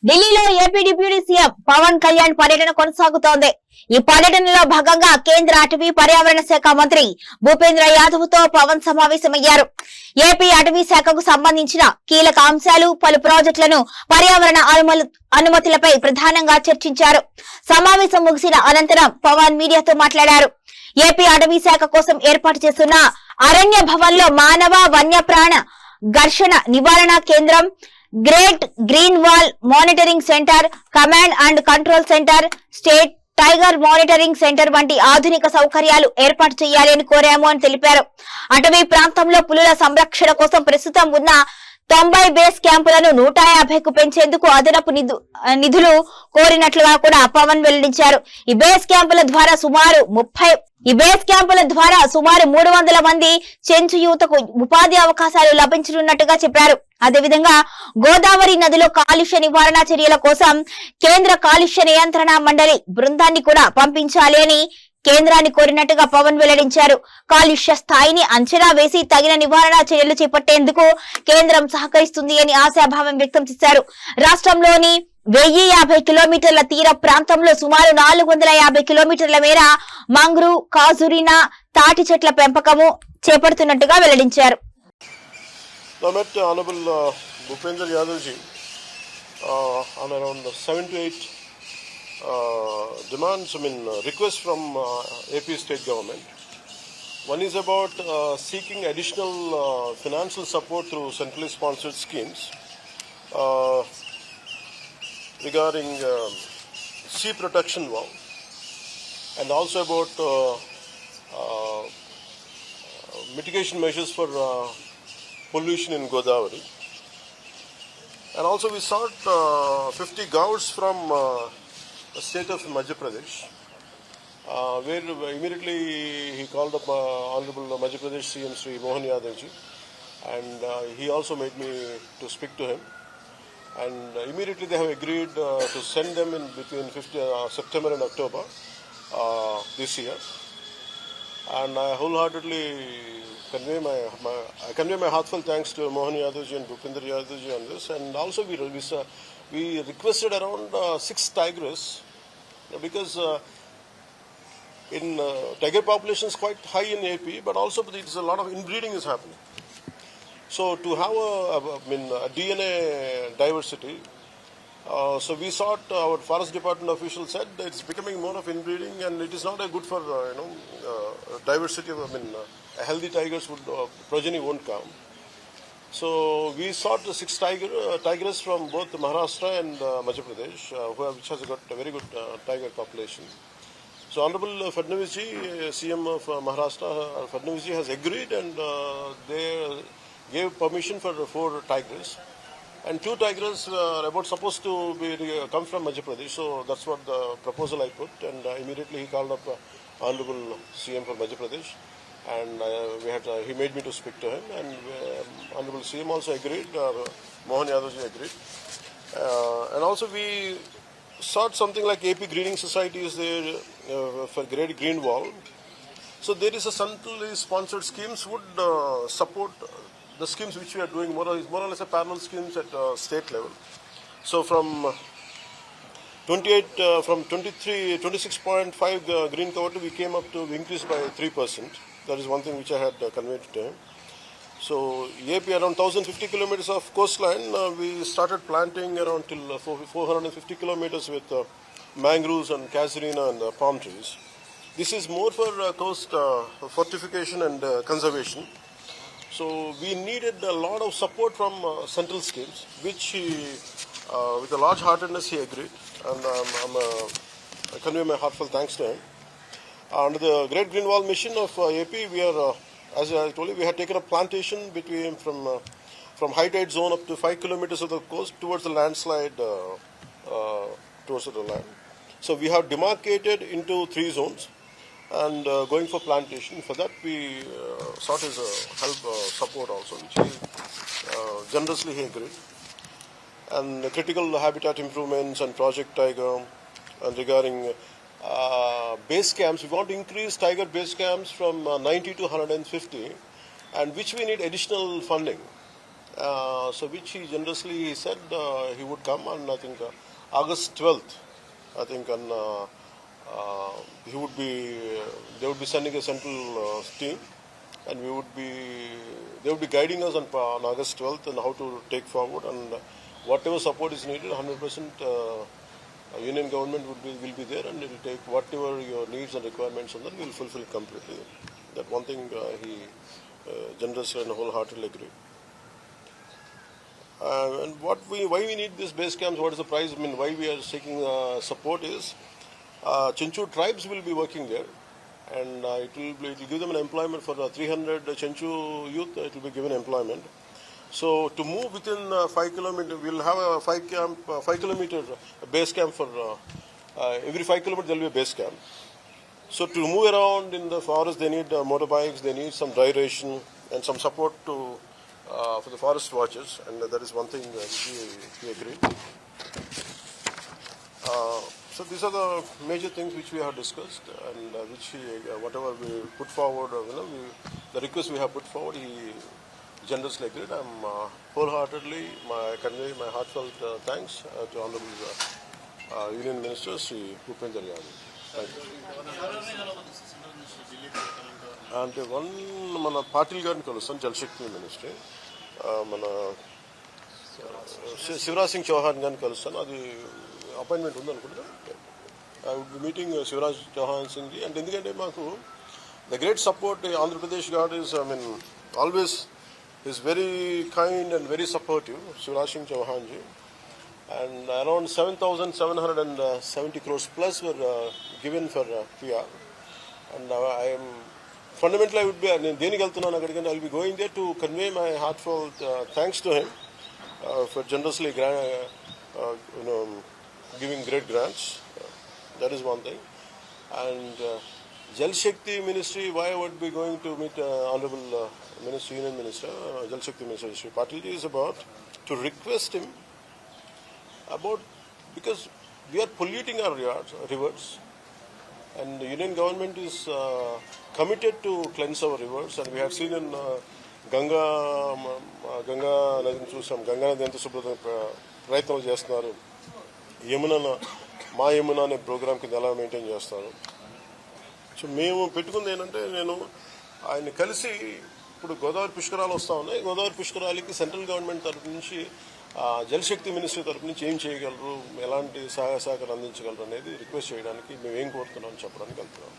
ఢిల్లీలో AP deputy CM Pawan Kalyan పర్యటన కొనసాగుతోంది. ఈ పర్యటనలో భాగంగా కేంద్ర అటవీ పర్యావరణ శాఖ మంత్రి భూపేంద్ర యాదవ్ తో పవన్ సమావేశమయ్యారు. ఏపీ అటవీ శాఖకు సంబంధించిన కీలక అంశాలు, పలు ప్రాజెక్టులను, పర్యావరణ అనుమతులపై ప్రధానంగా చర్చించారు. సమావేశం ముగిసిన అనంతరం పవన్ మీడియాతో మాట్లాడారు. ఏపీ అటవీ శాఖ కోసం ఏర్పాటు చేస్తున్న అరణ్య భవన్ లో మానవ వన్యప్రాణ ఘర్షణ నివారణ కేంద్రం, great green wall monitoring centre, command and control centre, state tiger monitoring centre వంటి ఆధునిక సౌకర్యాలు ఏర్పాటు చేయాలని కోరాము అని తెలిపారు. అటవీ ప్రాంతంలో పులుల సంరక్షణ కోసం ప్రస్తుతం ఉన్న 90 బేస్ క్యాంపులను 150కు పెంచేందుకు అదనపు నిధులు కోరినట్లుగా కూడా పవన్ వెల్లడించారు. ఈ బేస్ క్యాంపుల ద్వారా సుమారు 300 మంది చెంచు యువతకు ఉపాధి అవకాశాలు లభించనున్నట్టుగా చెప్పారు. అదేవిధంగా గోదావరి నదిలో కాలుష్య నివారణ చర్యల కోసం కేంద్ర కాలుష్య నియంత్రణ మండలి బృందాన్ని కూడా పంపించాలి అని కేంద్రాన్ని కోరినట్టుగా పవన్ వెల్లడించారు. కాలుష్య స్థాయిని అంచనా వేసి తగిన నివారణ చర్యలు చేపట్టేందుకు కేంద్రం సహకరిస్తుంది అని ఆశాభావం వ్యక్తం చేశారు. రాష్ట్రంలోని 1050 కిలోమీటర్ల తీర ప్రాంతంలో సుమారు 450 కిలోమీటర్ల మేర మంగ్రూవ్, కాజురినా తాటి చెట్ల పెంపకము చేపడుతున్నట్టుగా వెల్లడించారు. Bhupendra Yadav ji on around 7 to 8 demands, requests from AP state government. One is about seeking additional financial support through centrally sponsored schemes regarding sea protection wall, and also about mitigation measures for pollution in Godavari. And also we sought 50 gouts from the state of Madhya Pradesh, where immediately he called up Honorable Madhya Pradesh CM Sri Mohan Yadav ji, and he also made me to speak to him. And immediately they have agreed to send them in between September and October this year. And I wholeheartedly convey my heartfelt thanks to Mohan Yadav ji and Bhupendra Yadav ji on this. And also we requested around 6 tigers, because in tiger population is quite high in AP, but also there's a lot of inbreeding is happening. So to have a DNA diversity, so we sought, our forest department official said that it's becoming more of inbreeding, and it is not a good for diversity of, a healthy tigers would progeny won't come. So we sought 6 tigers from both Maharashtra and Madhya Pradesh, which has got a very good tiger population. So Honorable Fadnavis ji, CM of Maharashtra, Fadnavis ji has agreed, and they gave permission for 4 tigers. And 2 tigers are supposed to come from Madhya Pradesh. So that's what the proposal I put, and immediately he called up Honorable CM for Madhya Pradesh, and he made me to speak to him, and Honorable CM also agreed, Mohan Yadav ji agreed. And also we sought something like AP Greening Society is there for Great Green Wall. So there is a centrally sponsored schemes would support the schemes which we are doing, more or less a parallel schemes at state level. So from 26.5 green cover, we came up to increase by 3%. That is one thing which I had conveyed to him. So AP around 1050 kilometers of coastline, we started planting around till 450 kilometers with mangroves and casuarina and palm trees. This is more for coast fortification and conservation. So we needed a lot of support from central schemes, which he, with a large heartedness, he agreed, and I convey my heartfelt thanks to him. Under the Great Green Wall mission of AP, we are, as I told you, we had taken a plantation from high tide zone up to 5 kilometers of the coast towards the landslide, towards the land. So we have demarcated into 3 zones, and going for plantation. For that we sought his help, support also, which he generously he agreed. And critical habitat improvements and Project Tiger, and regarding base camps, we want to increase tiger base camps from 90 to 150, and which we need additional funding. So which he generously said he would come on, I think, August 12th. I think on he would be they would be sending a central team, and they would be guiding us on August 12th and how to take forward, and whatever support is needed, 100% union government will be there, and it will take whatever your needs and requirements on that, we will fulfill completely. That one thing he generously and wholeheartedly agreed. And why we need these base camps, what is the price, I mean, why we are seeking support is Chenchu tribes will be working there, and it will give them an employment for 300 Chenchu youth, it will be given employment. So to move within 5 kilometers, we will have a 5 kilometer base camp for every 5 kilometers there will be a base camp. So to move around in the forest, they need motorbikes, they need some dry ration and some support for the forest watchers, and that is one thing we agreed. So these are the major things which we have discussed, and which whatever we put forward, the request we have put forward, he generously agreed. I'm wholeheartedly convey my heartfelt thanks to Honorable Union Minister Sri Bhupendra Yadav. Thank you. అంటే మన పాటిల్ గారిని కలుస్తాను, జలశక్తి ministry, మన శివరాజ్ సింగ్ చౌహాన్ గారిని కలుస్తాను, అది appointment ఉందనుకుంటా. I would be meeting Shivraj Chouhan Singh ji. అంటే ఎందుకంటే మాకు the great support Andhra Pradesh got is, I mean always is very kind and very supportive, Shivraj Singh Chouhan ji. And around 7,770 crores plus were given for PR. And I am fundamentally, I would be, I will be going there to convey my heartfelt thanks to him for generously giving great grants. That is one thing. And Jal Shakti Ministry, why I would be going to meet Honorable Minister, Union Minister, Jal Shakti Minister Sri Patil ji, is about to request him about, because we are polluting our rivers, and the Union government is committed to cleanse our rivers, and we have seen in Ganga Nadi చూసాం, గంగా నది ఎంత శుభ్రత ప్రయత్నాలు చేస్తున్నారు, మా యమున అనే programme కింద ఎలా మెయింటైన్ చేస్తారు. సో మేము పెట్టుకుంది ఏంటంటే, నేను ఆయన కలిసి, ఇప్పుడు గోదావరి పుష్కరాలు వస్తూ ఉన్నాయి, గోదావరి పుష్కరాలకి సెంట్రల్ గవర్నమెంట్ తరఫు నుంచి జలశక్తి మినిస్ట్రీ తరఫు నుంచి ఏం చేయగలరు, ఎలాంటి సహాయ సహకారం అందించగలరు అనేది రిక్వెస్ట్ చేయడానికి, మేము ఏం కోరుతున్నామని చెప్పడానికి వెళ్తున్నాం.